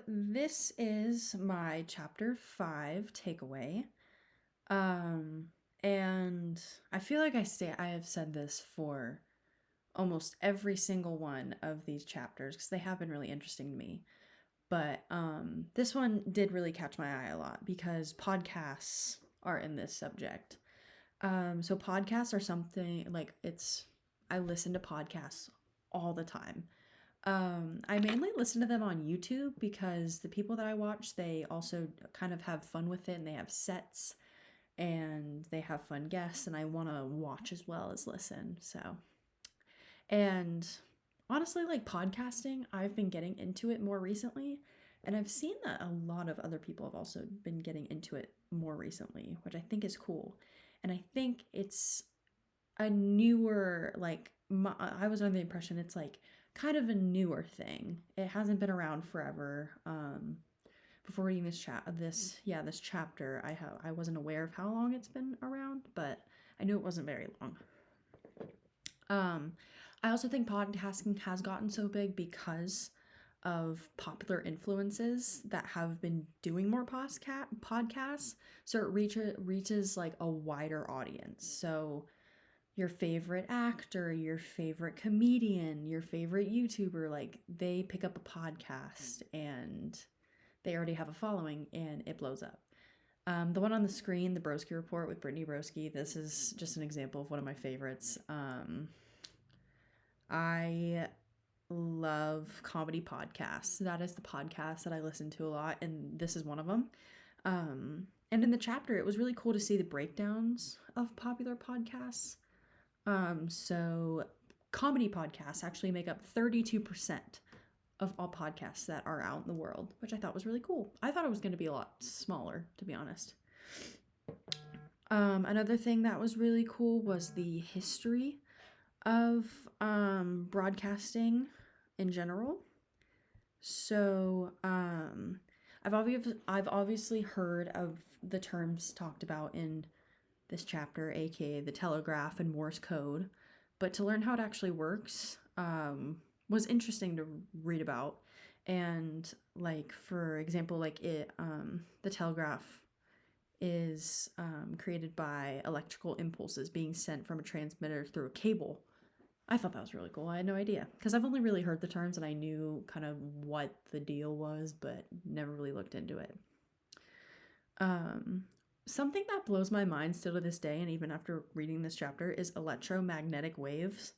this is my chapter 5 takeaway. Um, and I feel like I have said this for almost every single one of these chapters because they have been really interesting to me. But this one did really catch my eye a lot because podcasts are in this subject. So podcasts are something like I listen to podcasts all the time. I mainly listen to them on YouTube because the people that I watch, they also kind of have fun with it and they have sets and they have fun guests and I want to watch as well as listen. And honestly, like podcasting, I've been getting into it more recently and I've seen that a lot of other people have also been getting into it more recently, which I think is cool. And I think it's a newer I was under the impression it's like kind of a newer thing. It hasn't been around forever. Before reading this chapter, I wasn't aware of how long it's been around, but I knew it wasn't very long. I also think podcasting has gotten so big because of popular influences that have been doing more podcasts, so it reaches like a wider audience. So your favorite actor, your favorite comedian, your favorite YouTuber, like they pick up a podcast and they already have a following and it blows up. The one on the screen, the Broski Report with Brittany Broski, this is just an example of one of my favorites. I love comedy podcasts. That is the podcast that I listen to a lot, and this is one of them. And in the chapter, it was really cool to see the breakdowns of popular podcasts. So comedy podcasts actually make up 32% of all podcasts that are out in the world, which I thought was really cool. I thought it was going to be a lot smaller, to be honest. Another thing that was really cool was the history of broadcasting in general. So I've obviously heard of the terms talked about in this chapter, aka the telegraph and Morse code, but to learn how it actually works was interesting to read about. And like for example, the telegraph is created by electrical impulses being sent from a transmitter through a cable. I thought that was really cool. I had no idea because I've only really heard the terms and I knew kind of what the deal was, but never really looked into it. Something that blows my mind still to this day, and even after reading this chapter, is electromagnetic waves.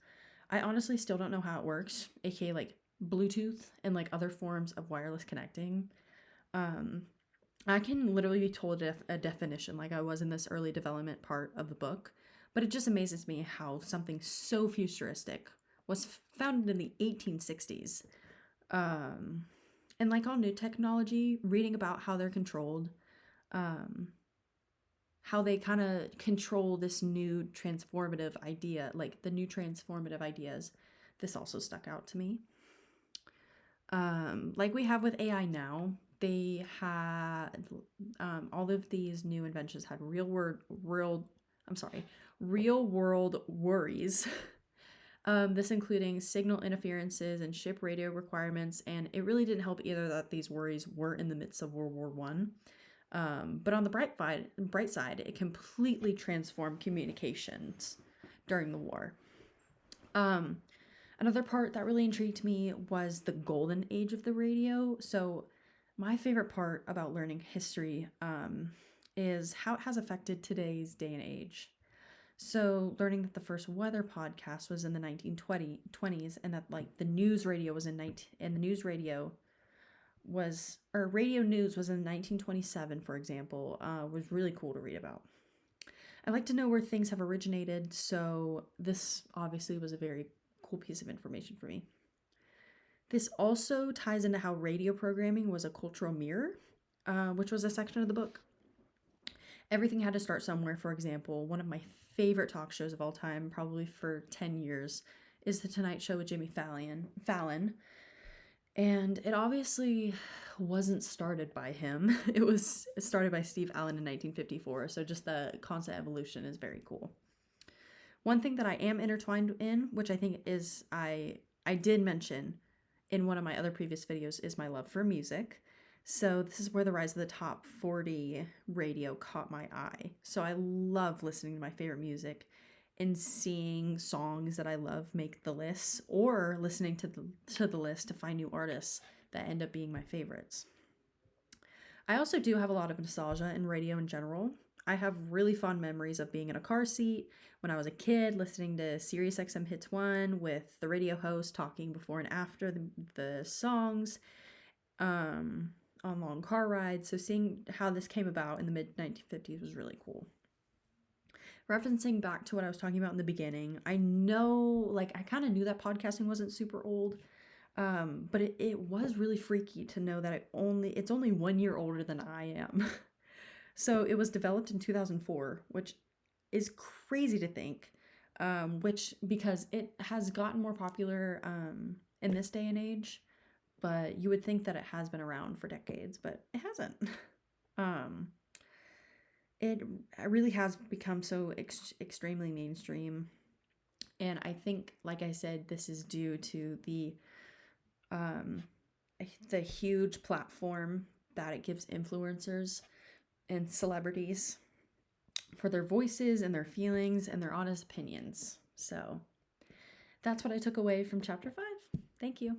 I honestly still don't know how it works, aka like Bluetooth and like other forms of wireless connecting. I can literally be told a definition like I was in this early development part of the book, but it just amazes me how something so futuristic was founded in the 1860s. And like all new technology, reading about how they're controlled, how they kind of control this new transformative idea, like the new transformative ideas, this also stuck out to me. Like we have with AI now, they had all of these new inventions had real world worries. This including signal interferences and ship radio requirements, and it really didn't help either that these worries were in the midst of World War One. But on the bright side, it completely transformed communications during the war. Another part that really intrigued me was the golden age of the radio. So my favorite part about learning history is how it has affected today's day and age. So learning that the first weather podcast was in the 1920s and that like the news radio was radio news was in 1927, for example, was really cool to read about. I like to know where things have originated, so this obviously was a very cool piece of information for me. This also ties into how radio programming was a cultural mirror, which was a section of the book. Everything had to start somewhere. For example, one of my favorite talk shows of all time, probably for 10 years, is The Tonight Show with Jimmy Fallon. And it obviously wasn't started by him. It was started by Steve Allen in 1954. So just the constant evolution is very cool. One thing that I am intertwined in, which I think is I did mention in one of my other previous videos, is my love for music. So this is where the rise of the top 40 radio caught my eye. So I love listening to my favorite music and seeing songs that I love make the list, or listening to the list to find new artists that end up being my favorites. I also do have a lot of nostalgia in radio in general. I have really fond memories of being in a car seat when I was a kid, listening to Sirius XM Hits 1 with the radio host talking before and after the songs, um, on long car rides. So seeing how this came about in the mid 1950s was really cool. Referencing back to what I was talking about in the beginning, I know, like, I kind of knew that podcasting wasn't super old, but it was really freaky to know that it's only 1 year older than I am. So it was developed in 2004, which is crazy to think, which because it has gotten more popular in this day and age, but you would think that it has been around for decades, but it hasn't. um, it really has become so extremely mainstream, and I think, like I said, this is due to um, the huge platform that it gives influencers and celebrities for their voices and their feelings and their honest opinions. So that's what I took away from chapter 5. Thank you.